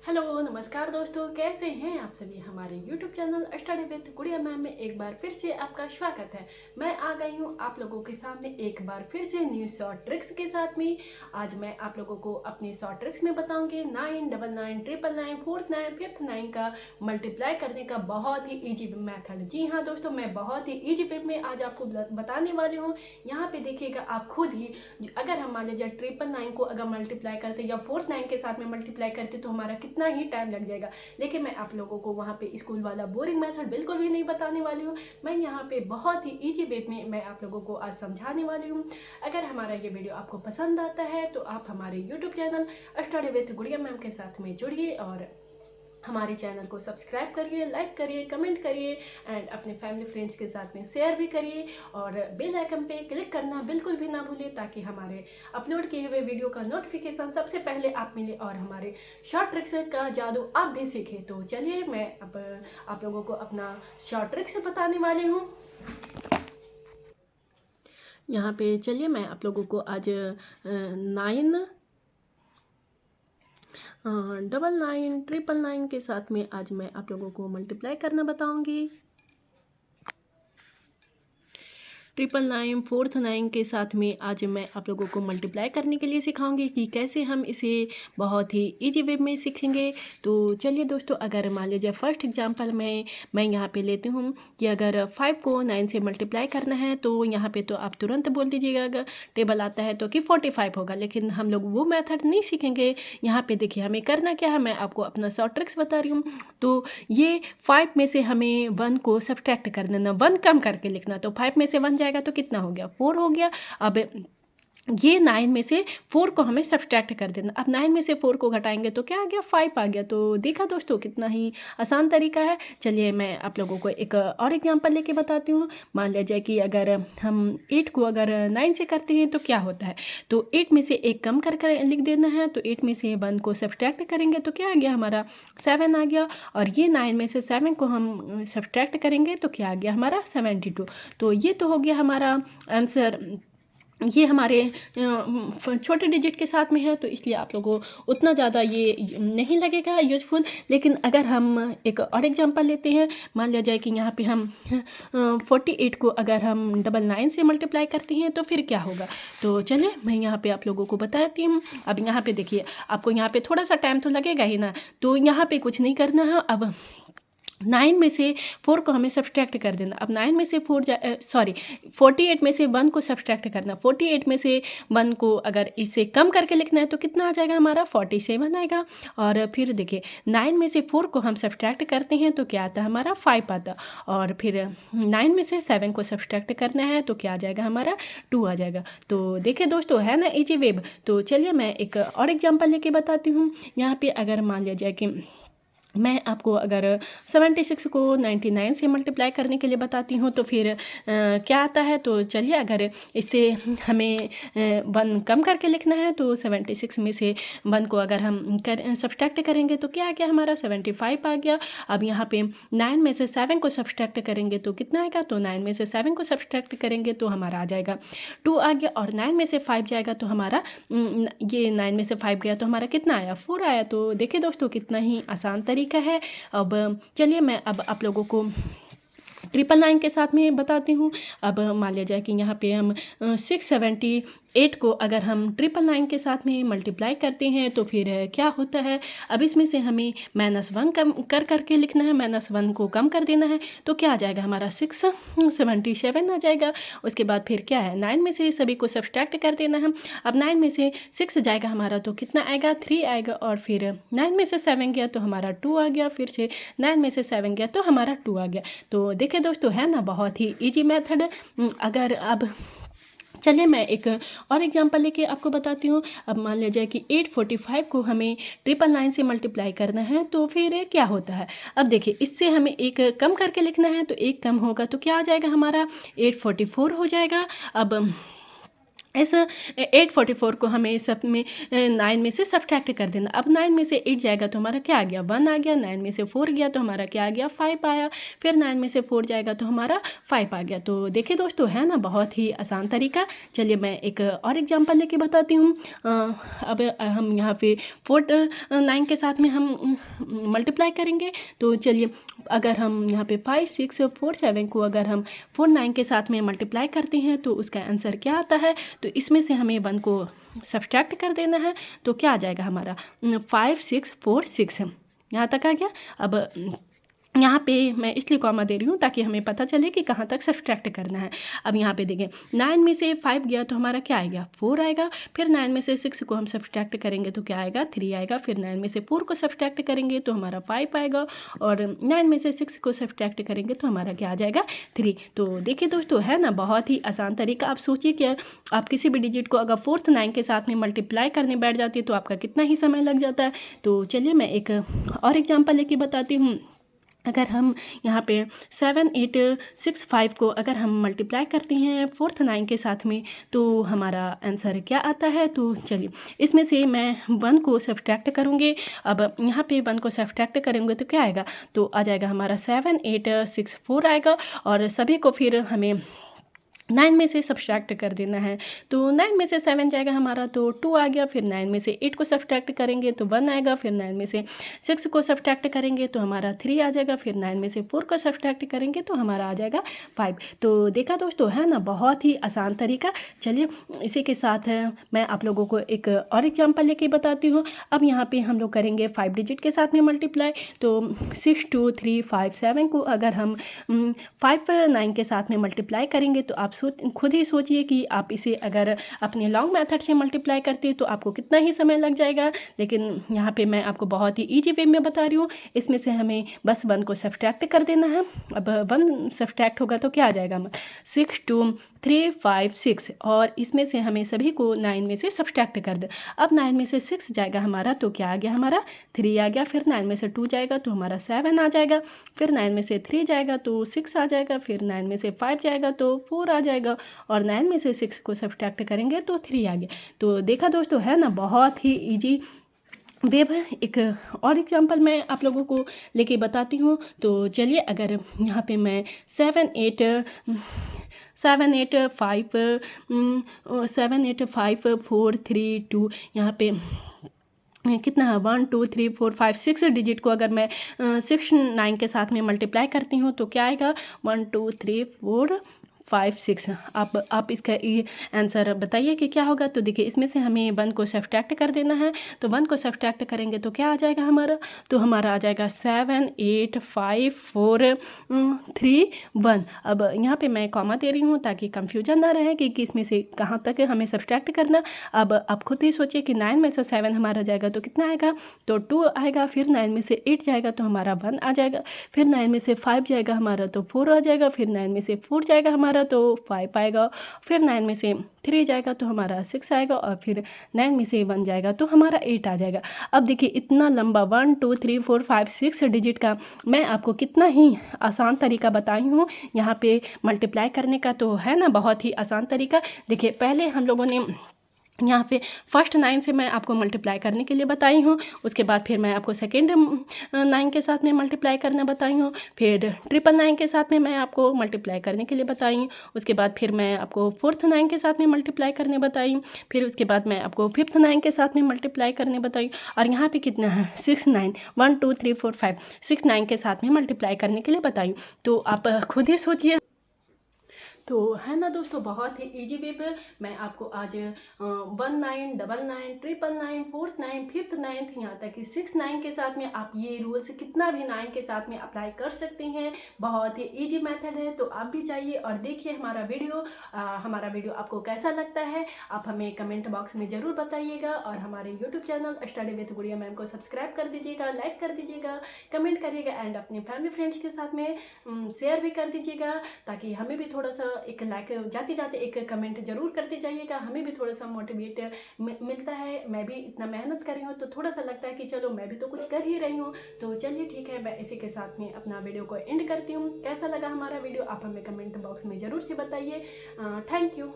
Hello नमस्कार दोस्तों, कैसे हैं आप सभी। हमारे YouTube चैनल स्टडी विद गुड़िया मैम में एक बार फिर से आपका स्वागत है। मैं आ गई हूँ आप लोगों के सामने एक बार फिर से न्यू शॉर्ट ट्रिक्स के साथ में। आज मैं आप लोगों को अपनी शॉर्ट ट्रिक्स में बताऊंगी 9, 99, 999, 4th 9, 5th 9 का मल्टीप्लाई करने का बहुत ही ईजी मेथड। जी हाँ दोस्तों, मैं बहुत ही ईजी वे में आज आपको बताने वाली हूँ। यहाँ पे देखिएगा आप खुद ही, अगर हम मान लीजिए 999 को अगर मल्टीप्लाई करते या 4th 9 के साथ में मल्टीप्लाई करते तो हमारा कितना ही टाइम लग जाएगा। लेकिन मैं आप लोगों को वहाँ पे स्कूल वाला बोरिंग मेथड बिल्कुल भी नहीं बताने वाली हूँ। मैं यहाँ पे बहुत ही ईजी वे में मैं आप लोगों को आज समझाने वाली हूँ। अगर हमारा ये वीडियो आपको पसंद आता है तो आप हमारे यूट्यूब चैनल स्टडी विद गुड़िया मैम के साथ में जुड़िए और हमारे चैनल को सब्सक्राइब करिए, लाइक करिए, कमेंट करिए एंड अपने फैमिली फ्रेंड्स के साथ में शेयर भी करिए और बेल आइकन पे क्लिक करना बिल्कुल भी ना भूलिए ताकि हमारे अपलोड किए हुए वीडियो का नोटिफिकेशन सबसे पहले आप मिले और हमारे शॉर्ट ट्रिक्स का जादू आप भी सीखें। तो चलिए मैं अब आप लोगों को अपना शॉर्ट ट्रिक्स बताने वाली हूँ। यहाँ पे चलिए मैं आप लोगों को आज 9, 999, 999 के साथ में आज मैं आप लोगों को मल्टीप्लाई करना बताऊंगी। 999, 4th 9 के साथ में आज मैं आप लोगों को मल्टीप्लाई करने के लिए सिखाऊंगी कि कैसे हम इसे बहुत ही इजी वे में सीखेंगे। तो चलिए दोस्तों, अगर मान लीजिए फर्स्ट एग्जांपल में मैं यहाँ पे लेती हूँ कि अगर 5 को 9 से मल्टीप्लाई करना है तो यहाँ पे तो आप तुरंत बोल दीजिएगा अगर टेबल आता है तो कि 45 होगा। लेकिन हम लोग वो मेथड नहीं सीखेंगे। यहाँ पे देखिए हमें करना क्या है, मैं आपको अपना शॉर्ट ट्रिक्स बता रही हूँ। तो ये 5 में से हमें 1 को सब्ट्रैक्ट कर देना, 1 कम करके लिखना। तो 5 में से 1 जाएगा तो कितना हो गया, 4 हो गया। अब ये 9 में से 4 को हमें सब्ट्रैक्ट कर देना। अब 9 में से 4 को घटाएंगे तो क्या आ गया, 5 आ गया। तो देखा दोस्तों कितना ही आसान तरीका है। चलिए मैं आप लोगों को एक और एग्जांपल लेके बताती हूँ। मान लीजिए कि अगर हम 8 को अगर 9 से करते हैं तो क्या होता है। तो 8 में से एक कम कर कर लिख देना है। तो 8 में से 1 को सब्ट्रैक्ट करेंगे तो क्या आ गया, हमारा 7 आ गया। और ये 9 में से 7 को हम सब्ट्रैक्ट करेंगे तो क्या आ गया, हमारा 72। तो ये तो हो गया हमारा आंसर। ये हमारे छोटे डिजिट के साथ में है तो इसलिए आप लोगों को उतना ज़्यादा ये नहीं लगेगा यूजफुल। लेकिन अगर हम एक और एग्जांपल लेते हैं, मान लिया जाए कि यहाँ पे हम 48 को अगर हम 999 से मल्टीप्लाई करते हैं तो फिर क्या होगा। तो चलिए मैं यहाँ पे आप लोगों को बताती हूँ। अब यहाँ पे देखिए आपको यहाँ पे थोड़ा सा टाइम तो लगेगा ही ना, तो यहाँ पे कुछ नहीं करना है। अब 9 में से 4 को हमें सब्ट्रैक्ट कर देना। अब 9 में से 48 में से 1 को सब्ट्रैक्ट करना। 48 में से 1 को अगर इसे कम करके लिखना है तो कितना आ जाएगा, हमारा 47 आएगा। और फिर देखिए 9 में से 4 को हम सब्ट्रैक्ट करते हैं तो क्या आता है, हमारा 5 आता। और फिर 9 में से 7 को सब्ट्रैक्ट करना है तो क्या आ जाएगा, हमारा 2 आ जाएगा। तो देखिए दोस्तों है ना इजी वेब। तो चलिए मैं एक और एग्जाम्पल लेके बताती हूँ। यहाँ पे अगर मान लिया जाए कि मैं आपको अगर 76 को 99 से मल्टीप्लाई करने के लिए बताती हूँ तो फिर क्या आता है। तो चलिए अगर इससे हमें 1 कम करके लिखना है तो 76 में से 1 को अगर हम सब्ट्रैक्ट करेंगे तो क्या आ गया, हमारा 75 आ गया। अब यहाँ पे 9 में से 7 को सब्ट्रैक्ट करेंगे तो कितना आएगा, तो 9 में से 7 को सब्ट्रैक्ट करेंगे तो हमारा आ जाएगा 2 आ गया। और 9 में से 5 जाएगा तो हमारा ये 9 में से 5 गया तो हमारा कितना आया, 4 आया। तो देखिए दोस्तों कितना ही आसान तरीका है। अब चलिए मैं अब आप लोगों को 999 के साथ में बताती हूँ। अब मान लिया जाए कि यहाँ पे हम 678 को अगर हम 999 के साथ में मल्टीप्लाई करते हैं तो फिर क्या होता है। अब इसमें से हमें -1 कम कर करके लिखना है, -1 को कम कर देना है तो क्या आ जाएगा, हमारा 677 आ जाएगा। उसके बाद फिर क्या है, 9 में से सभी को सब्ट्रैक्ट कर देना है। अब 9 में से 6 जाएगा हमारा तो कितना आएगा, 3 आएगा। और फिर 9 में से 7 गया तो हमारा 2 आ गया। फिर से 9 में से 7 गया तो हमारा 2 आ गया। तो देखिए दोस्तों है ना बहुत ही इजी मेथड। अगर अब चलिए मैं एक और एग्जांपल लेके आपको बताती हूँ। अब मान लिया जाए कि 845 को हमें 999 से मल्टीप्लाई करना है तो फिर क्या होता है। अब देखिए इससे हमें एक कम करके लिखना है तो एक कम होगा तो क्या आ जाएगा, हमारा 844 हो जाएगा। अब इस 844 को हमें सब में 9 में से सब्ट्रैक्ट कर देना। अब 9 में से 8 जाएगा तो हमारा क्या आ गया, 1 आ गया। 9 में से 4 गया तो हमारा क्या आ गया, 5 आया। फिर 9 में से 4 जाएगा तो हमारा 5 आ गया। तो देखिए दोस्तों, है ना बहुत ही आसान तरीका। चलिए मैं एक और एग्जांपल लेके बताती हूँ। अब हम यहाँ पे 4 9 के साथ में हम मल्टीप्लाई करेंगे। तो चलिए, अगर हम यहाँ पे 5 6 4 7 को अगर हम 4 9 के साथ में मल्टीप्लाई करते हैं तो उसका आंसर क्या आता है। तो इसमें से हमें 1 को सब्ट्रैक्ट कर देना है। तो क्या आ जाएगा हमारा 5 6 4 6, यहाँ तक आ गया। अब यहाँ पे मैं इसलिए कॉमा दे रही हूँ ताकि हमें पता चले कि कहाँ तक सब्ट्रैक्ट करना है। अब यहाँ पे देखें, 9 में से 5 गया तो हमारा क्या आएगा, 4 आएगा। फिर 9 में से 6 को हम सब्ट्रैक्ट करेंगे तो क्या आएगा, 3 आएगा। फिर 9 में से 4 को सब्ट्रैक्ट करेंगे तो हमारा 5 आएगा। और 9 में से 6 को सब्ट्रैक्ट करेंगे तो हमारा क्या आ जाएगा, 3। तो देखिए दोस्तों, है ना बहुत ही आसान तरीका। आप सोचिए कि आप किसी भी डिजिट को अगर 4th 9 के साथ में मल्टीप्लाई करने बैठ जाती है तो आपका कितना ही समय लग जाता है। तो चलिए मैं एक और एग्जाम्पल लेके बताती हूँ। अगर हम यहाँ पे 7 8 6 5 को अगर हम मल्टीप्लाई करते हैं 4th 9 के साथ में तो हमारा आंसर क्या आता है। तो चलिए, इसमें से मैं 1 को सब्ट्रैक्ट करूँगी। अब यहाँ पे 1 को सब्ट्रैक्ट करेंगे तो क्या आएगा, तो आ जाएगा हमारा 7 8 6 4 आएगा। और सभी को फिर हमें 9 में से सब्ट्रैक्ट कर देना है। तो 9 में से 7 जाएगा हमारा तो 2 आ गया। फिर 9 में से 8 को सब्ट्रैक्ट करेंगे तो 1 आएगा। फिर 9 में से 6 को सब्ट्रैक्ट करेंगे तो हमारा 3 आ जाएगा। फिर 9 में से 4 को सब्ट्रैक्ट करेंगे तो हमारा आ जाएगा 5। तो देखा दोस्तों, है ना बहुत ही आसान तरीका। चलिए, इसी के साथ मैं आप लोगों को एक और एग्जाम्पल लेके बताती हूँ। अब यहाँ पर हम लोग करेंगे 5 डिजिट के साथ में मल्टीप्लाई। तो 6 2 3 5 7 को अगर हम 5 9 के साथ में मल्टीप्लाई करेंगे तो आप खुद ही सोचिए कि आप इसे अगर अपने लॉन्ग मेथड से मल्टीप्लाई करते हैं तो आपको कितना ही समय लग जाएगा। लेकिन यहाँ पे मैं आपको बहुत ही इजी वे में बता रही हूँ। इसमें से हमें बस 1 को सब्ट्रैक्ट कर देना है। अब 1 सब्ट्रैक्ट होगा तो क्या आ जाएगा, 6 2 3 5 6। और इसमें से हमें सभी को 9 में से सब्ट्रैक्ट कर दे। अब 9 में से 6 जाएगा हमारा तो क्या आ गया, हमारा 3 आ गया। फिर 9 में से 2 जाएगा तो हमारा 7 आ जाएगा। फिर 9 में से 3 जाएगा तो 6 आ जाएगा। फिर 9 में से 5 जाएगा तो 4 आ जाएगा। और 9 में से 6 को सब्ट्रैक्ट करेंगे तो 3 आ गया। तो देखा दोस्तों, है ना बहुत ही ईजी वेब है। एक और एग्जांपल मैं आप लोगों को लेके बताती हूँ। तो चलिए, अगर यहाँ पे मैं 7 8 5 4 3 2 यहाँ पे कितना है 1 2 3 4 5 6 डिजिट को अगर मैं 6 9 के साथ में मल्टीप्लाई करती हूँ तो क्या आएगा, 1 2 3 4 5 6। आप इसका आंसर बताइए कि क्या होगा। तो देखिए, इसमें से हमें 1 को सब्ट्रैक्ट कर देना है। तो 1 को सब्ट्रैक्ट करेंगे तो क्या आ जाएगा हमारा, तो हमारा आ जाएगा 7 8 5 4 3 1। अब यहाँ पे मैं कॉमा दे रही हूँ ताकि कंफ्यूजन ना रहे कि इसमें से कहाँ तक हमें सब्ट्रैक्ट करना। अब आप खुद ही सोचिए कि 9 में से 7 हमारा जाएगा तो कितना आएगा, तो 2 आएगा। फिर 9 में से 8 जाएगा तो हमारा 1 आ जाएगा। फिर 9 में से 5 जाएगा हमारा तो 4 आ जाएगा। फिर 9 में से 4 जाएगा हमारा तो 5 आएगा। फिर 9 में से 3 जाएगा तो हमारा 6 आएगा। और फिर 9 में से 1 जाएगा तो हमारा 8 आ जाएगा। अब देखिए, इतना लंबा 1 2 3 4 5 6 डिजिट का मैं आपको कितना ही आसान तरीका बताई हूँ यहाँ पे मल्टीप्लाई करने का। तो है ना बहुत ही आसान तरीका। देखिए, पहले हम लोगों ने यहाँ पे फर्स्ट 9 से मैं आपको मल्टीप्लाई करने के लिए बताई हूँ। उसके बाद फिर मैं आपको सेकेंड 9 के साथ में मल्टीप्लाई करना बताई हूँ। फिर 999 के साथ में मैं आपको मल्टीप्लाई करने के लिए बताई हूँ। उसके बाद फिर मैं आपको 4th 9 के साथ में मल्टीप्लाई करने बताई हूँ। फिर उसके बाद मैं आपको 5th 9 के साथ में मल्टीप्लाई करने बताई। और यहाँ पे कितना है 6 9 1 2 3 4 5 6 9 के साथ में मल्टीप्लाई करने के लिए बताई। तो आप खुद ही सोचिए। तो है ना दोस्तों, बहुत ही इजी वे पर मैं आपको आज 1 9 डबल 9 ट्रिपल 9 4th 9 5th 9 यहाँ तक कि 6 9 के साथ में आप ये रूल्स कितना भी 9 के साथ में अप्लाई कर सकते हैं। बहुत ही इजी मेथड है। तो आप भी जाइए और देखिए हमारा वीडियो आपको कैसा लगता है। आप हमें कमेंट बॉक्स में ज़रूर बताइएगा। और हमारे यूट्यूब चैनल स्टडी विद गुड़िया मैम को सब्सक्राइब कर दीजिएगा, लाइक कर दीजिएगा, कमेंट करिएगा एंड अपने फैमिली फ्रेंड्स के साथ में शेयर भी कर दीजिएगा, ताकि हमें भी थोड़ा सा एक लाइक जाते जाते एक कमेंट जरूर करते जाइएगा। हमें भी थोड़ा सा मोटिवेट मिलता है। मैं भी इतना मेहनत कर रही हूँ तो थोड़ा सा लगता है कि चलो मैं भी तो कुछ कर ही रही हूँ। तो चलिए ठीक है, मैं इसी के साथ में अपना वीडियो को एंड करती हूँ। कैसा लगा हमारा वीडियो आप हमें कमेंट बॉक्स में ज़रूर से बताइए। Thank you.